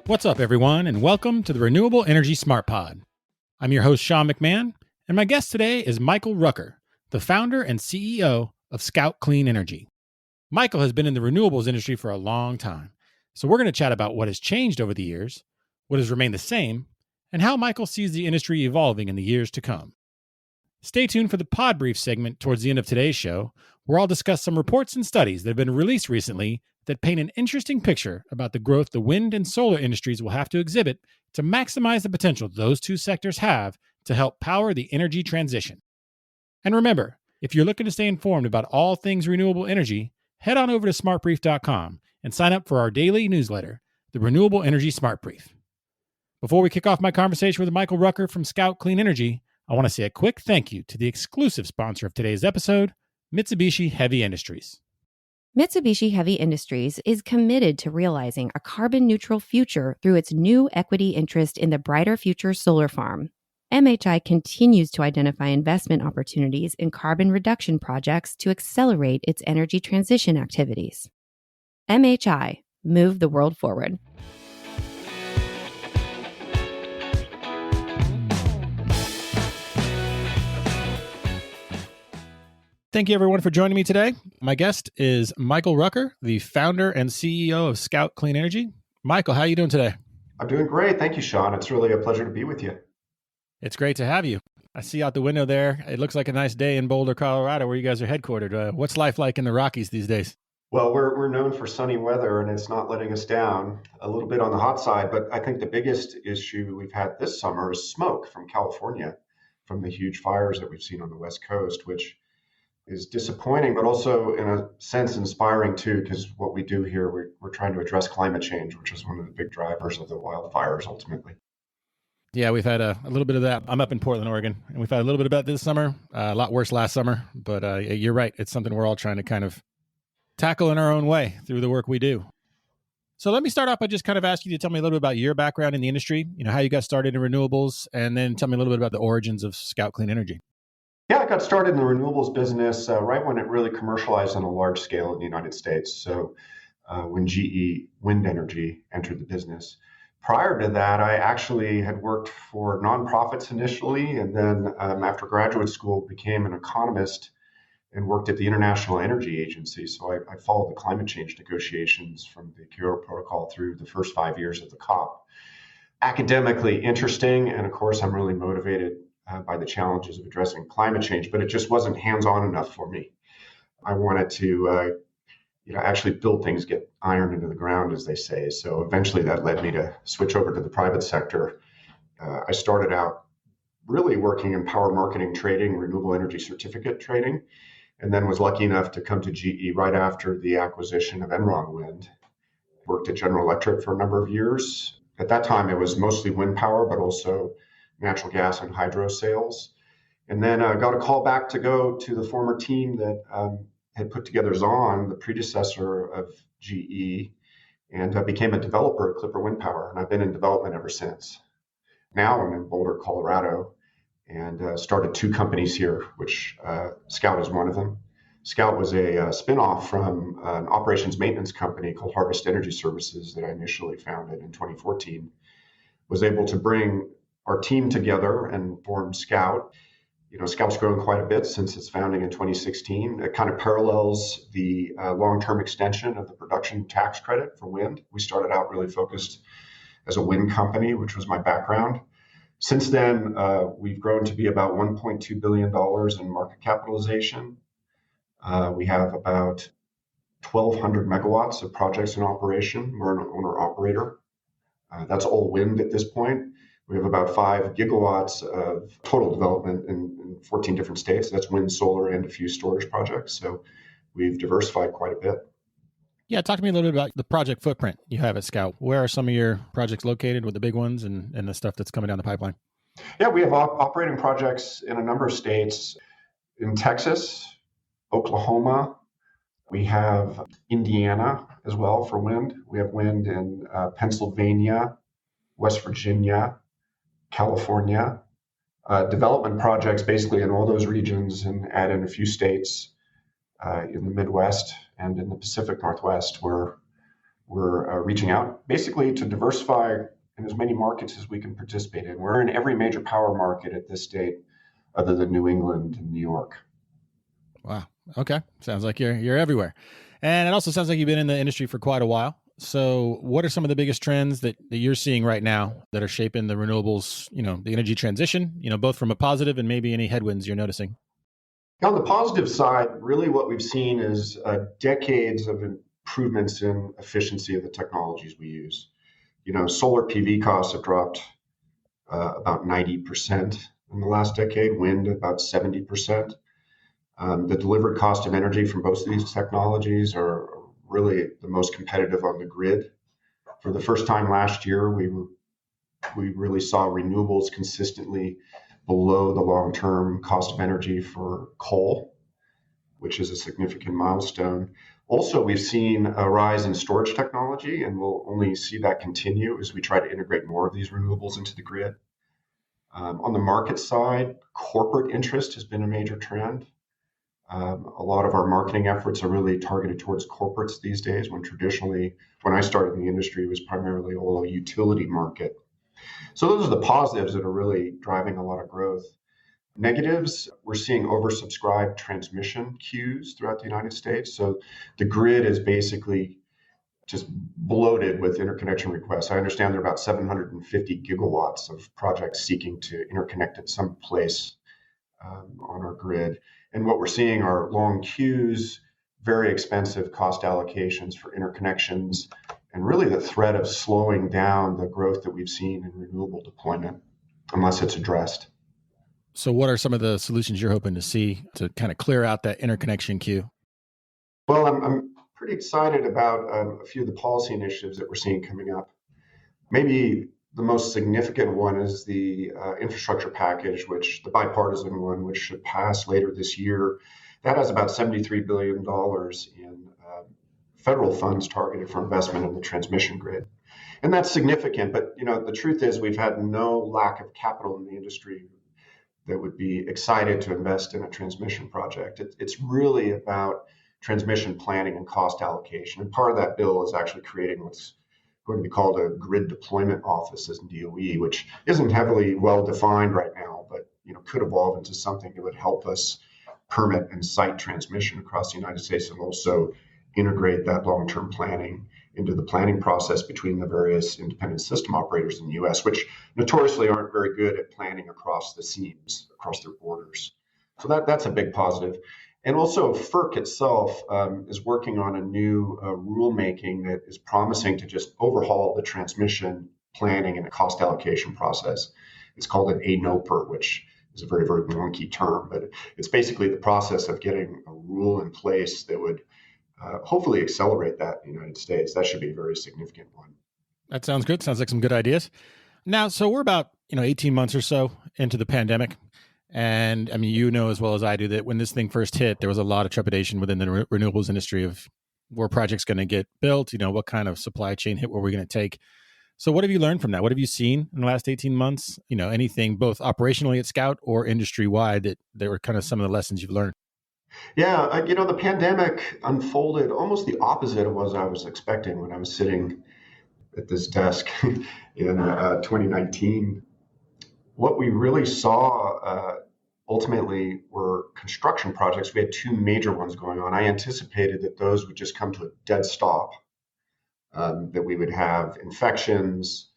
What's up, everyone, and welcome to the Renewable Energy Smart Pod. I'm your host, Sean McMahon, and my guest today is Michael Rucker, the founder and CEO of Scout Clean Energy. Michael has been in the renewables industry for a long time, so we're going to chat about what has changed over the years, what has remained the same, and how Michael sees the industry evolving in the years to come. Stay tuned for the PODBRIEF segment towards the end of today's show, where I'll discuss some reports and studies that have been released recently that paint an interesting picture about the growth the wind and solar industries will have to exhibit to maximize the potential those two sectors have to help power the energy transition. And remember, if you're looking to stay informed about all things renewable energy, head on over to smartbrief.com and sign up for our daily newsletter, the Renewable Energy Smart Brief. Before we kick off my conversation with Michael Rucker from Scout Clean Energy, I want to say a quick thank you to the exclusive sponsor of today's episode, Mitsubishi Heavy Industries. Mitsubishi Heavy Industries is committed to realizing a carbon-neutral future through its new equity interest in the Brighter Future Solar Farm. MHI continues to identify investment opportunities in carbon reduction projects to accelerate its energy transition activities. MHI, move the world forward. Thank you, everyone, for joining me today. My guest is Michael Rucker, the founder and CEO of Scout Clean Energy. Michael, how are you doing today? I'm doing great. Thank you, Sean. It's really a pleasure to be with you. It's great to have you. I see out the window there, it looks like a nice day in Boulder, Colorado, where you guys are headquartered. What's life like in the Rockies these days? Well, we're known for sunny weather, and it's not letting us down. A little bit on the hot side, but I think the biggest issue we've had this summer is smoke from California, from the huge fires that we've seen on the West Coast, which is disappointing, but also in a sense inspiring too, because what we do here, we're trying to address climate change, which is one of the big drivers of the wildfires ultimately. Yeah, we've had a little bit of that. I'm up in Portland, Oregon, and we've had a little bit of that this summer, a lot worse last summer, but you're right. It's something we're all trying to kind of tackle in our own way through the work we do. So let me start off by just kind of asking you to tell me a little bit about your background in the industry, how you got started in renewables, and then tell me a little bit about the origins of Scout Clean Energy. Yeah, I got started in the renewables business right when it really commercialized on a large scale in the United States. So when GE Wind Energy entered the business. Prior to that, I actually had worked for nonprofits initially, and then after graduate school, became an economist and worked at the International Energy Agency. So I followed the climate change negotiations from the Kyoto Protocol through the first 5 years of the COP. Academically interesting, and of course, I'm really motivated by the challenges of addressing climate change, but it just wasn't hands-on enough for me. I wanted to, actually build things, get iron into the ground, as they say. So eventually that led me to switch over to the private sector. I started out really working in power marketing trading, renewable energy certificate trading, and then was lucky enough to come to GE right after the acquisition of Enron Wind. Worked at General Electric for a number of years. At that time, it was mostly wind power, but also natural gas and hydro sales. And then got a call back to go to the former team that had put together Zon, the predecessor of GE, and became a developer at Clipper Wind Power. And I've been in development ever since. Now I'm in Boulder, Colorado, and started two companies here, which Scout is one of them. Scout was a spinoff from an operations maintenance company called Harvest Energy Services that I initially founded in 2014. Was able to bring our team together and formed Scout. Scout's grown quite a bit since its founding in 2016. It kind of parallels the long-term extension of the production tax credit for wind. We started out really focused as a wind company, which was my background. Since then, we've grown to be about $1.2 billion in market capitalization. We have about 1,200 megawatts of projects in operation. We're an owner-operator. That's all wind at this point. We have about 5 gigawatts of total development in 14 different states. That's wind, solar, and a few storage projects. So we've diversified quite a bit. Yeah, talk to me a little bit about the project footprint you have at Scout. Where are some of your projects located with the big ones and the stuff that's coming down the pipeline? Yeah, we have operating projects in a number of states. In Texas, Oklahoma, we have Indiana as well for wind. We have wind in Pennsylvania, West Virginia, California, development projects basically in all those regions, and add in a few states in the Midwest and in the Pacific Northwest where we're reaching out basically to diversify in as many markets as we can participate in. We're in every major power market at this state other than New England and New York. Wow. Okay. Sounds like you're everywhere. And it also sounds like you've been in the industry for quite a while. So what are some of the biggest trends that you're seeing right now that are shaping the renewables, the energy transition, both from a positive and maybe any headwinds you're noticing? On the positive side, really what we've seen is decades of improvements in efficiency of the technologies we use. Solar PV costs have dropped about 90% in the last decade, wind about 70%. The delivered cost of energy from both of these technologies are really the most competitive on the grid. For the first time last year, we really saw renewables consistently below the long-term cost of energy for coal, which is a significant milestone. Also, we've seen a rise in storage technology, and we'll only see that continue as we try to integrate more of these renewables into the grid. On the market side, corporate interest has been a major trend. A lot of our marketing efforts are really targeted towards corporates these days, when traditionally, when I started in the industry, it was primarily all a utility market. So those are the positives that are really driving a lot of growth. Negatives, we're seeing oversubscribed transmission queues throughout the United States. So the grid is basically just bloated with interconnection requests. I understand there are about 750 gigawatts of projects seeking to interconnect at some place on our grid. And what we're seeing are long queues, very expensive cost allocations for interconnections, and really the threat of slowing down the growth that we've seen in renewable deployment unless it's addressed. So what are some of the solutions you're hoping to see to kind of clear out that interconnection queue? Well, I'm pretty excited about a few of the policy initiatives that we're seeing coming up. Maybe the most significant one is the infrastructure package, which the bipartisan one, which should pass later this year. That has about $73 billion in federal funds targeted for investment in the transmission grid. And that's significant, but the truth is we've had no lack of capital in the industry that would be excited to invest in a transmission project. It's really about transmission planning and cost allocation. And part of that bill is actually creating what's going to be called a grid deployment office in DOE, which isn't heavily well defined right now, but could evolve into something that would help us permit and site transmission across the United States, and also integrate that long-term planning into the planning process between the various independent system operators in the U.S., which notoriously aren't very good at planning across the seams, across their borders. So that's a big positive. And also FERC itself is working on a new rulemaking that is promising to just overhaul the transmission planning and cost allocation process. It's called an ANOPR, which is a very, very wonky term, but it's basically the process of getting a rule in place that would hopefully accelerate that in the United States. That should be a very significant one. That sounds good. Sounds like some good ideas. Now, so we're about 18 months or so into the pandemic. And I mean, as well as I do that when this thing first hit, there was a lot of trepidation within the renewables industry of were projects going to get built? What kind of supply chain hit were we going to take? So what have you learned from that? What have you seen in the last 18 months? Anything both operationally at Scout or industry-wide that were kind of some of the lessons you've learned? Yeah, the pandemic unfolded almost the opposite of what I was expecting when I was sitting at this desk in 2019. What we really saw ultimately were construction projects. We had two major ones going on. I anticipated that those would just come to a dead stop, that we would have infections,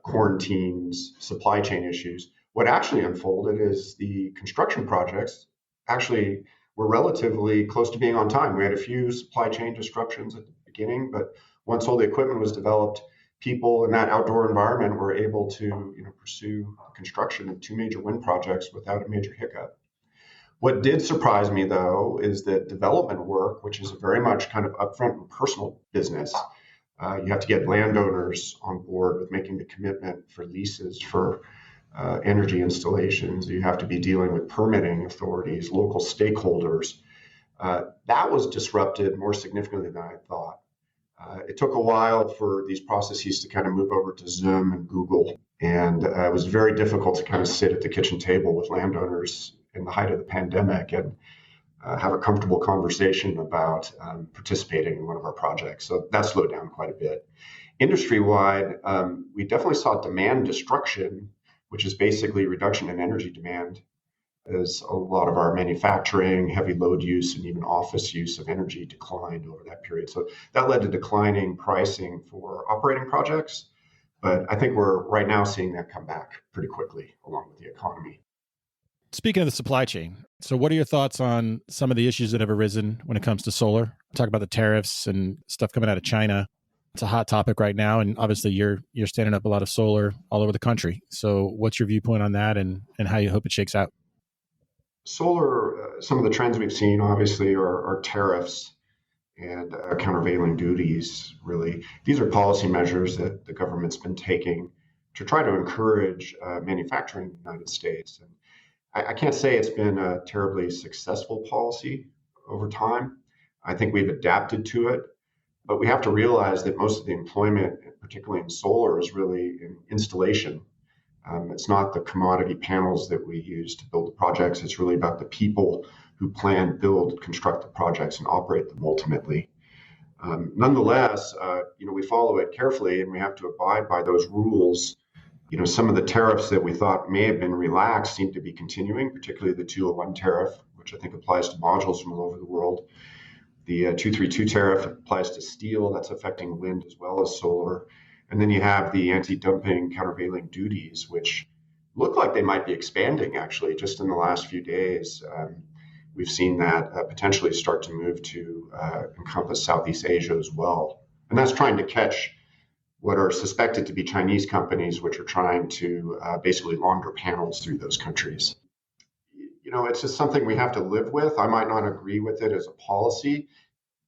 quarantines, supply chain issues. What actually unfolded is the construction projects actually were relatively close to being on time. We had a few supply chain disruptions at the beginning, but once all the equipment was developed, people in that outdoor environment were able to pursue construction of two major wind projects without a major hiccup. What did surprise me, though, is that development work, which is a very much kind of upfront and personal business, you have to get landowners on board with making the commitment for leases for energy installations. You have to be dealing with permitting authorities, local stakeholders. That was disrupted more significantly than I thought. It took a while for these processes to kind of move over to Zoom and Google. And it was very difficult to kind of sit at the kitchen table with landowners in the height of the pandemic and have a comfortable conversation about participating in one of our projects. So that slowed down quite a bit. Industry-wide, we definitely saw demand destruction, which is basically reduction in energy demand, as a lot of our manufacturing, heavy load use, and even office use of energy declined over that period. So that led to declining pricing for operating projects. But I think we're right now seeing that come back pretty quickly along with the economy. Speaking of the supply chain, so what are your thoughts on some of the issues that have arisen when it comes to solar? Talk about the tariffs and stuff coming out of China. It's a hot topic right now, and obviously you're standing up a lot of solar all over the country. So what's your viewpoint on that and how you hope it shakes out? Solar, some of the trends we've seen obviously are tariffs and countervailing duties, really. These are policy measures that the government's been taking to try to encourage manufacturing in the United States. And I can't say it's been a terribly successful policy over time. I think we've adapted to it, but we have to realize that most of the employment, particularly in solar, is really in installation. It's not the commodity panels that we use to build the projects. It's really about the people who plan, build, construct the projects, and operate them ultimately. Nonetheless, we follow it carefully, and we have to abide by those rules. Some of the tariffs that we thought may have been relaxed seem to be continuing, particularly the 201 tariff, which I think applies to modules from all over the world. The 232 tariff applies to steel. That's affecting wind as well as solar. And then you have the anti-dumping countervailing duties, which look like they might be expanding, actually. Just in the last few days, we've seen that potentially start to move to encompass Southeast Asia as well. And that's trying to catch what are suspected to be Chinese companies, which are trying to basically launder panels through those countries. It's just something we have to live with. I might not agree with it as a policy.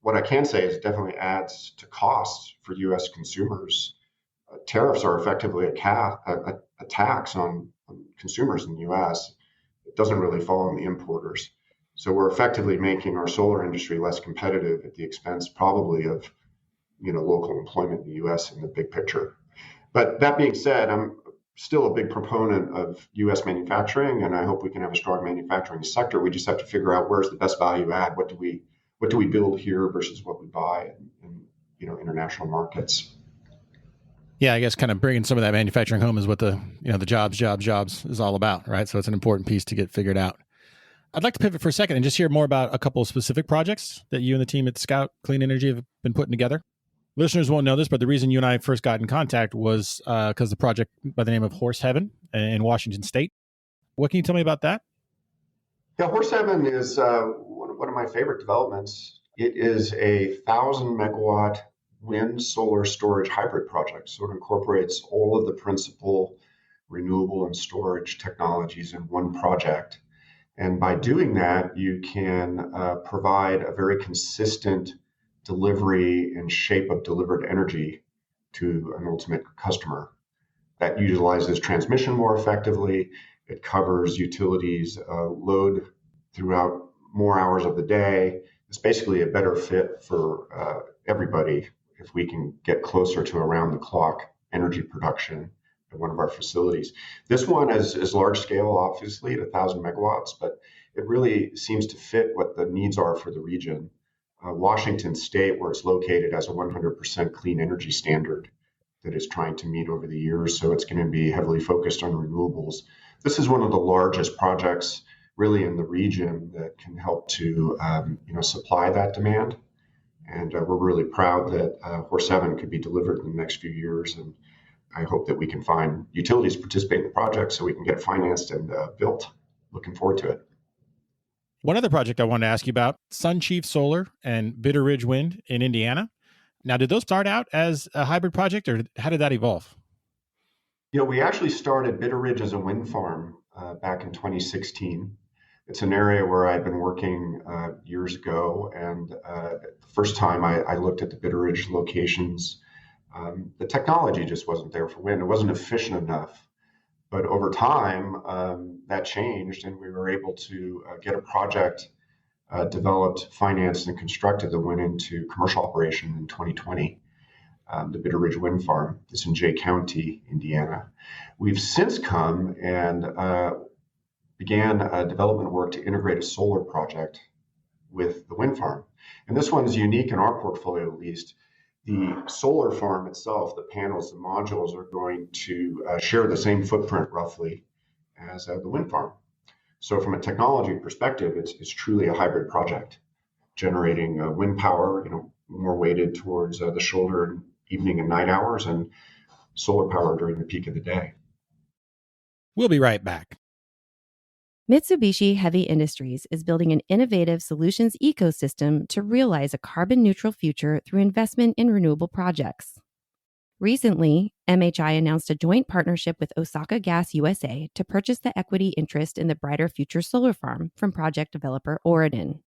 What I can say is it definitely adds to costs for U.S. consumers. Tariffs are effectively a tax on consumers in the U.S. It doesn't really fall on the importers. So we're effectively making our solar industry less competitive at the expense probably of local employment in the U.S. in the big picture. But that being said, I'm still a big proponent of U.S. manufacturing, and I hope we can have a strong manufacturing sector. We just have to figure out where's the best value add. What do we build here versus what we buy in international markets. Yeah, I guess kind of bringing some of that manufacturing home is what the jobs is all about, right? So it's an important piece to get figured out. I'd like to pivot for a second and just hear more about a couple of specific projects that you and the team at Scout Clean Energy have been putting together. Listeners won't know this, but the reason you and I first got in contact was because the project by the name of Horse Heaven in Washington State. What can you tell me about that? Yeah, Horse Heaven is one of my favorite developments. It is 1,000 megawatt wind solar storage hybrid project. So it incorporates all of the principal renewable and storage technologies in one project. And by doing that, you can provide a very consistent delivery and shape of delivered energy to an ultimate customer. That utilizes transmission more effectively. It covers utilities load throughout more hours of the day. It's basically a better fit for everybody if we can get closer to around-the-clock energy production at one of our facilities. This one is large scale, obviously, at 1,000 megawatts, but it really seems to fit what the needs are for the region. Washington State, where it's located, has a 100% clean energy standard that it's trying to meet over the years, so it's going to be heavily focused on renewables. This is one of the largest projects really in the region that can help to supply that demand. And we're really proud that Horse Heaven could be delivered in the next few years. And I hope that we can find utilities to participate in the project so we can get it financed and built. Looking forward to it. One other project I wanted to ask you about, Sun Chief Solar and Bitter Ridge Wind in Indiana. Now, did those start out as a hybrid project, or how did that evolve? We actually started Bitter Ridge as a wind farm back in 2016. It's an area where I'd been working years ago, and the first time I looked at the Bitter Ridge locations, the technology just wasn't there for wind. It wasn't efficient enough. But over time, that changed, and we were able to get a project developed, financed, and constructed that went into commercial operation in 2020, the Bitter Ridge Wind Farm. It's in Jay County, Indiana. We've since come and began development work to integrate a solar project with the wind farm. And this one's unique in our portfolio, at least. The solar farm itself, the panels, the modules are going to share the same footprint roughly as the wind farm. So from a technology perspective, it's truly a hybrid project, generating wind power, more weighted towards the shoulder, evening and night hours, and solar power during the peak of the day. We'll be right back. Mitsubishi Heavy Industries is building an innovative solutions ecosystem to realize a carbon neutral future through investment in renewable projects. Recently, MHI announced a joint partnership with Osaka Gas USA to purchase the equity interest in the Brighter Future Solar Farm from project developer Oriton.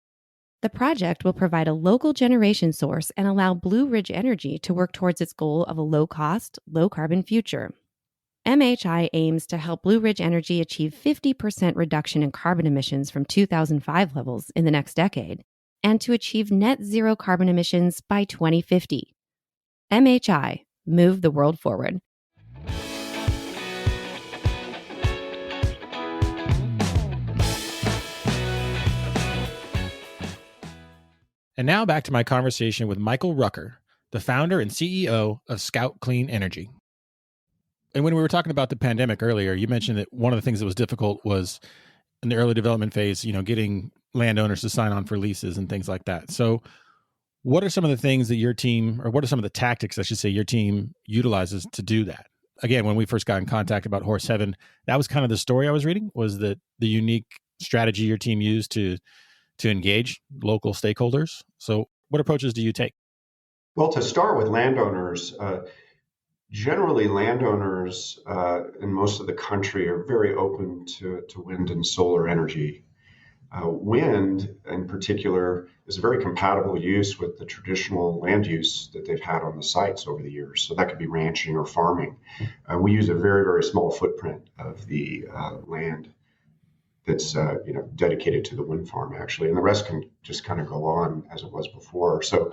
The project will provide a local generation source and allow Blue Ridge Energy to work towards its goal of a low-cost, low-carbon future. MHI aims to help Blue Ridge Energy achieve 50% reduction in carbon emissions from 2005 levels in the next decade, and to achieve net zero carbon emissions by 2050. MHI, move the world forward. And now back to my conversation with Michael Rucker, the founder and CEO of Scout Clean Energy. And when we were talking about the pandemic earlier, you mentioned that one of the things that was difficult was in the early development phase, getting landowners to sign on for leases and things like that. So what are some of the things that your team, or what are some of the tactics, I should say, your team utilizes to do that? Again, when we first got in contact about Horse Heaven, that was kind of the story I was reading, was that the unique strategy your team used to engage local stakeholders. So what approaches do you take? Well, to start with landowners, generally landowners in most of the country are very open to wind and solar energy. Wind, in particular, is a very compatible use with the traditional land use that they've had on the sites over the years. So that could be ranching or farming. We use a very, very small footprint of the land that's dedicated to the wind farm, actually, and the rest can just kind of go on as it was before. So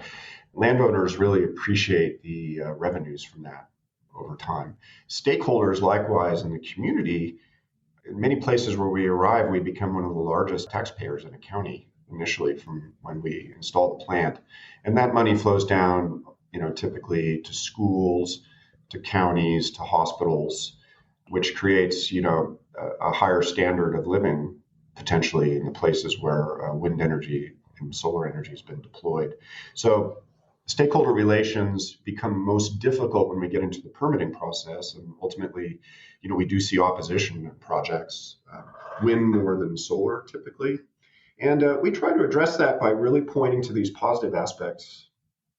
landowners really appreciate the revenues from that over time. Stakeholders, likewise, in the community, in many places where we arrive, we become one of the largest taxpayers in a county initially from when we install the plant. And that money flows down, typically to schools, to counties, to hospitals, which creates, a higher standard of living potentially in the places where wind energy and solar energy has been deployed. So stakeholder relations become most difficult when we get into the permitting process, and ultimately, we do see opposition in projects, wind more than solar typically, and we try to address that by really pointing to these positive aspects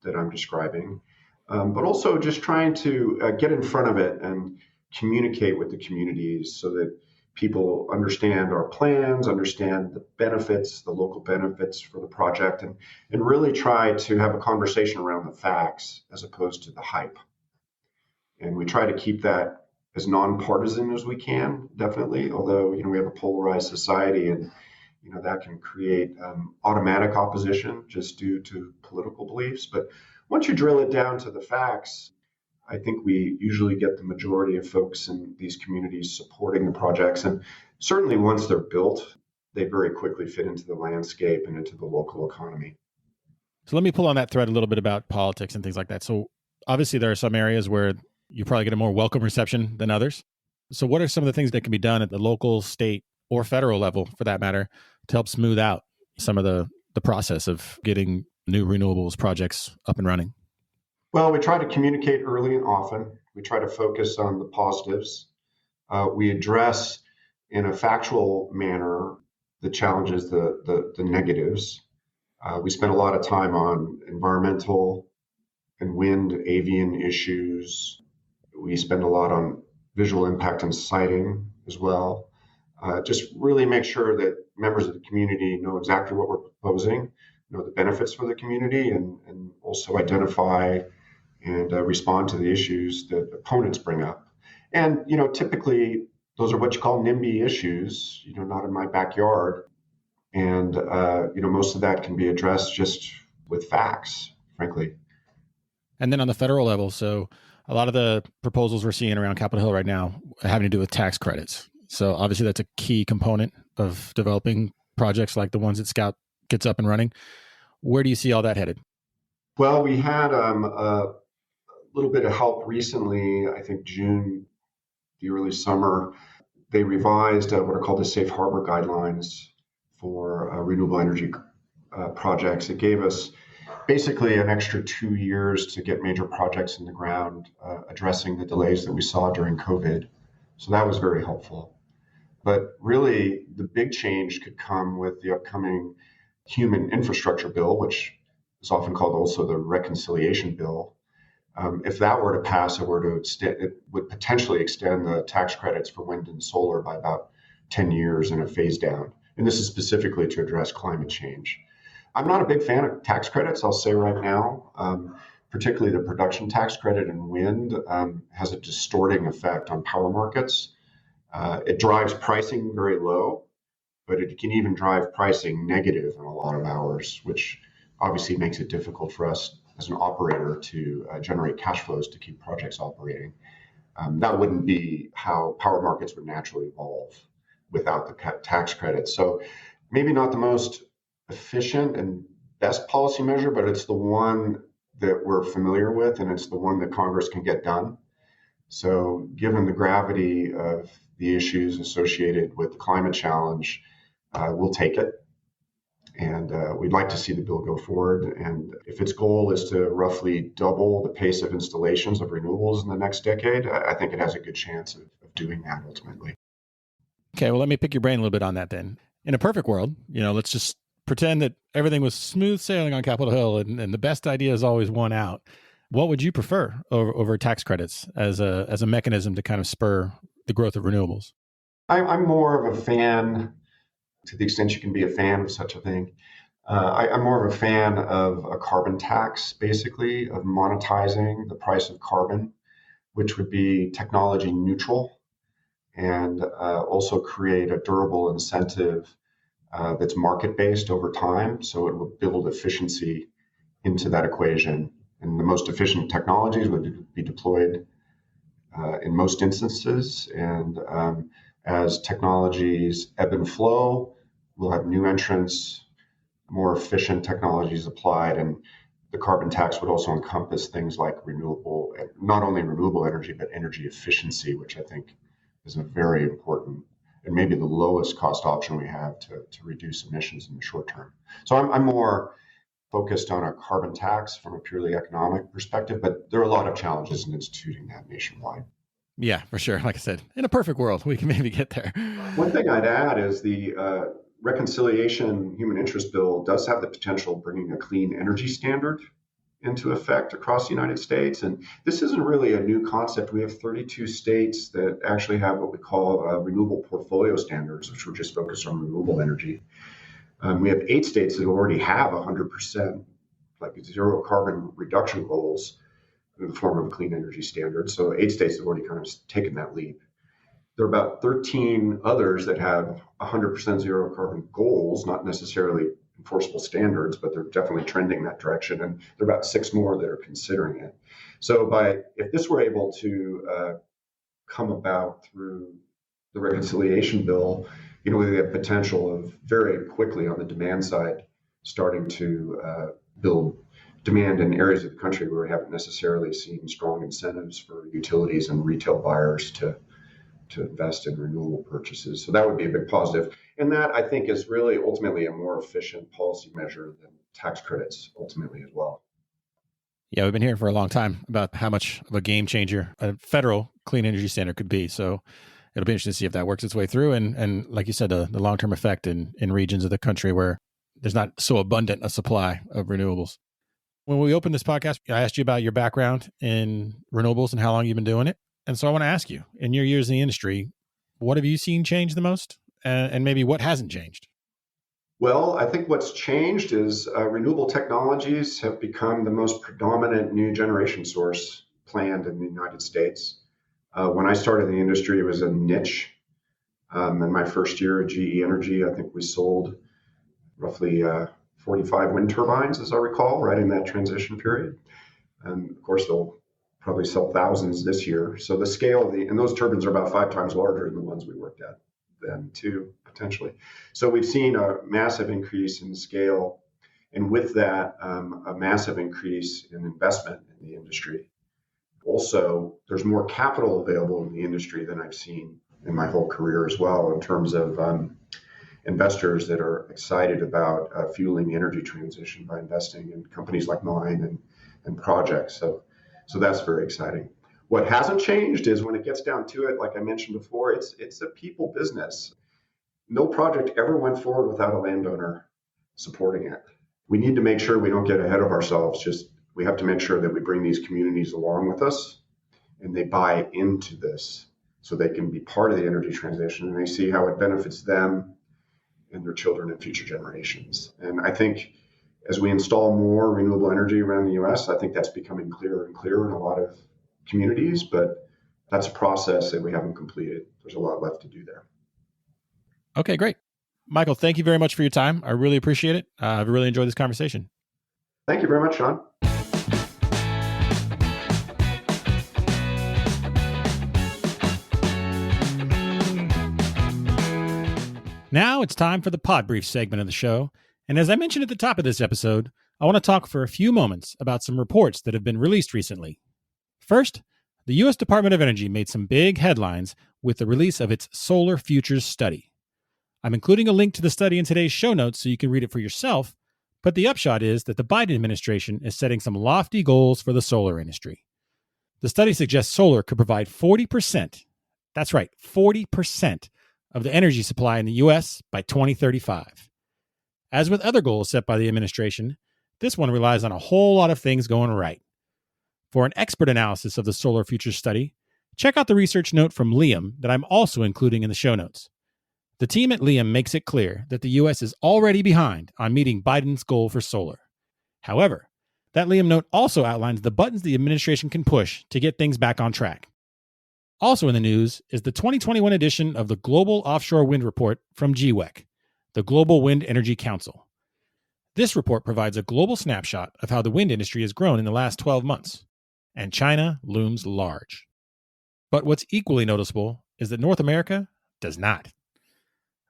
that I'm describing, but also just trying to get in front of it and communicate with the communities so that people understand our plans, understand the benefits, the local benefits for the project, and really try to have a conversation around the facts as opposed to the hype. And we try to keep that as nonpartisan as we can, definitely, although, we have a polarized society and, that can create automatic opposition just due to political beliefs. But once you drill it down to the facts, I think we usually get the majority of folks in these communities supporting the projects. And certainly once they're built, they very quickly fit into the landscape and into the local economy. So let me pull on that thread a little bit about politics and things like that. So obviously there are some areas where you probably get a more welcome reception than others. So what are some of the things that can be done at the local, state, or federal level, for that matter, to help smooth out some of the process of getting new renewables projects up and running? Well, we try to communicate early and often. We try to focus on the positives. We address in a factual manner the challenges, the negatives. We spend a lot of time on environmental and wind avian issues. We spend a lot on visual impact and siting as well. Just really make sure that members of the community know exactly what we're proposing, know the benefits for the community, and also identify and respond to the issues that opponents bring up. And, typically those are what you call NIMBY issues, not in my backyard. And, most of that can be addressed just with facts, frankly. And then on the federal level, so a lot of the proposals we're seeing around Capitol Hill right now having to do with tax credits. So obviously that's a key component of developing projects like the ones that Scout gets up and running. Where do you see all that headed? Well, we had a little bit of help recently, I think June, the early summer. They revised what are called the safe harbor guidelines for renewable energy projects. It gave us basically an extra 2 years to get major projects in the ground, addressing the delays that we saw during COVID. So that was very helpful. But really, the big change could come with the upcoming human infrastructure bill, which is often called also the reconciliation bill. If that were to pass, it would potentially extend the tax credits for wind and solar by about 10 years in a phase down. And this is specifically to address climate change. I'm not a big fan of tax credits, I'll say right now. Particularly the production tax credit in wind has a distorting effect on power markets. It drives pricing very low, but it can even drive pricing negative in a lot of hours, which obviously makes it difficult for us as an operator to generate cash flows to keep projects operating. That wouldn't be how power markets would naturally evolve without the tax credits. So maybe not the most efficient and best policy measure, but it's the one that we're familiar with, and it's the one that Congress can get done. So given the gravity of the issues associated with the climate challenge, we'll take it. And we'd like to see the bill go forward. And if its goal is to roughly double the pace of installations of renewables in the next decade, I think it has a good chance of doing that ultimately. Okay, well, let me pick your brain a little bit on that then. In a perfect world, let's just pretend that everything was smooth sailing on Capitol Hill and the best idea is always won out. What would you prefer over tax credits as a mechanism to kind of spur the growth of renewables? I'm more of a fan, to the extent you can be a fan of such a thing. I'm more of a fan of a carbon tax, basically, of monetizing the price of carbon, which would be technology neutral and also create a durable incentive that's market-based over time. So it will build efficiency into that equation. And the most efficient technologies would be deployed in most instances. And as technologies ebb and flow, we'll have new entrants, more efficient technologies applied. And the carbon tax would also encompass things like not only renewable energy, but energy efficiency, which I think is a very important and maybe the lowest cost option we have to reduce emissions in the short term. So I'm more focused on a carbon tax from a purely economic perspective, but there are a lot of challenges in instituting that nationwide. Yeah, for sure. Like I said, in a perfect world, we can maybe get there. One thing I'd add is the reconciliation human interest bill does have the potential of bringing a clean energy standard into effect across the United States. And this isn't really a new concept. We have 32 states that actually have what we call renewable portfolio standards, which are just focused on renewable energy. We have 8 states that already have 100%, like zero carbon reduction goals in the form of a clean energy standard. So 8 states have already kind of taken that leap. There are about 13 others that have 100% zero carbon goals, not necessarily enforceable standards, but they're definitely trending that direction. And there are about 6 more that are considering it. So if this were able to come about through the reconciliation bill, we have potential of very quickly on the demand side starting to build demand in areas of the country where we haven't necessarily seen strong incentives for utilities and retail buyers to invest in renewable purchases. So that would be a big positive. And that, I think, is really ultimately a more efficient policy measure than tax credits ultimately as well. Yeah, we've been hearing for a long time about how much of a game changer a federal clean energy standard could be. So it'll be interesting to see if that works its way through. And like you said, the long-term effect in regions of the country where there's not so abundant a supply of renewables. When we opened this podcast, I asked you about your background in renewables and how long you've been doing it. And so I want to ask you, in your years in the industry, what have you seen change the most? And maybe what hasn't changed? Well, I think what's changed is renewable technologies have become the most predominant new generation source planned in the United States. When I started in the industry, it was a niche. In my first year at GE Energy, I think we sold roughly 45 wind turbines, as I recall, right in that transition period. And of course, they'll probably sell thousands this year. So the scale and those turbines are about 5 times larger than the ones we worked at then too, potentially. So we've seen a massive increase in scale, and with that, a massive increase in investment in the industry. Also, there's more capital available in the industry than I've seen in my whole career as well, in terms of investors that are excited about fueling the energy transition by investing in companies like mine and projects. So that's very exciting. What hasn't changed is when it gets down to it, like I mentioned before, it's a people business. No project ever went forward without a landowner supporting it. We need to make sure we don't get ahead of ourselves. We have to make sure that we bring these communities along with us and they buy into this so they can be part of the energy transition and they see how it benefits them and their children and future generations. And I think as we install more renewable energy around the US, I think that's becoming clearer and clearer in a lot of communities, but that's a process that we haven't completed. There's a lot left to do there. Okay, great. Michael, thank you very much for your time. I really appreciate it. I've really enjoyed this conversation. Thank you very much, Sean. Now it's time for the PODBRIEF segment of the show. And as I mentioned at the top of this episode, I want to talk for a few moments about some reports that have been released recently. First, the U.S. Department of Energy made some big headlines with the release of its Solar Futures Study. I'm including a link to the study in today's show notes so you can read it for yourself, but the upshot is that the Biden administration is setting some lofty goals for the solar industry. The study suggests solar could provide 40%, that's right, 40% of the energy supply in the U.S. by 2035. As with other goals set by the administration, this one relies on a whole lot of things going right. For an expert analysis of the Solar Futures Study, check out the research note from Liam that I'm also including in the show notes. The team at Liam makes it clear that the U.S. is already behind on meeting Biden's goal for solar. However, that Liam note also outlines the buttons the administration can push to get things back on track. Also in the news is the 2021 edition of the Global Offshore Wind Report from GWEC, the Global Wind Energy Council. This report provides a global snapshot of how the wind industry has grown in the last 12 months, and China looms large. But what's equally noticeable is that North America does not.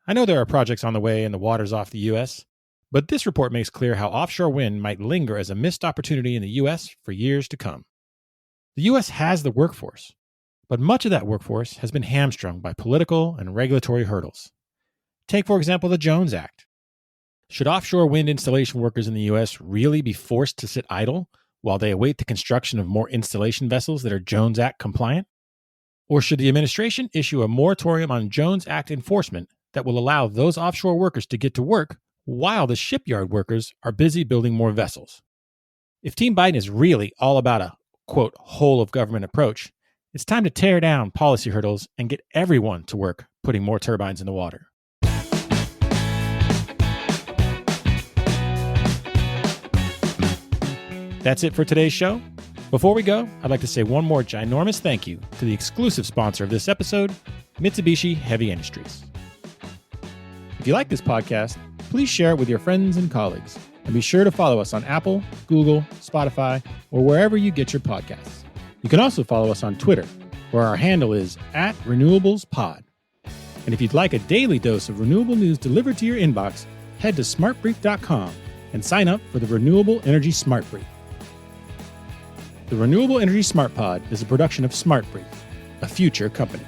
I know there are projects on the way in the waters off the U.S., but this report makes clear how offshore wind might linger as a missed opportunity in the U.S. for years to come. The U.S. has the workforce, but much of that workforce has been hamstrung by political and regulatory hurdles. Take, for example, the Jones Act. Should offshore wind installation workers in the U.S. really be forced to sit idle while they await the construction of more installation vessels that are Jones Act compliant? Or should the administration issue a moratorium on Jones Act enforcement that will allow those offshore workers to get to work while the shipyard workers are busy building more vessels? If Team Biden is really all about a, quote, whole of government approach, it's time to tear down policy hurdles and get everyone to work putting more turbines in the water. That's it for today's show. Before we go, I'd like to say one more ginormous thank you to the exclusive sponsor of this episode, Mitsubishi Heavy Industries. If you like this podcast, please share it with your friends and colleagues, and be sure to follow us on Apple, Google, Spotify, or wherever you get your podcasts. You can also follow us on Twitter, where our handle is @RenewablesPod. And if you'd like a daily dose of renewable news delivered to your inbox, head to smartbrief.com and sign up for the Renewable Energy Smart Brief. The Renewable Energy Smart Pod is a production of Smart Brief, a future company.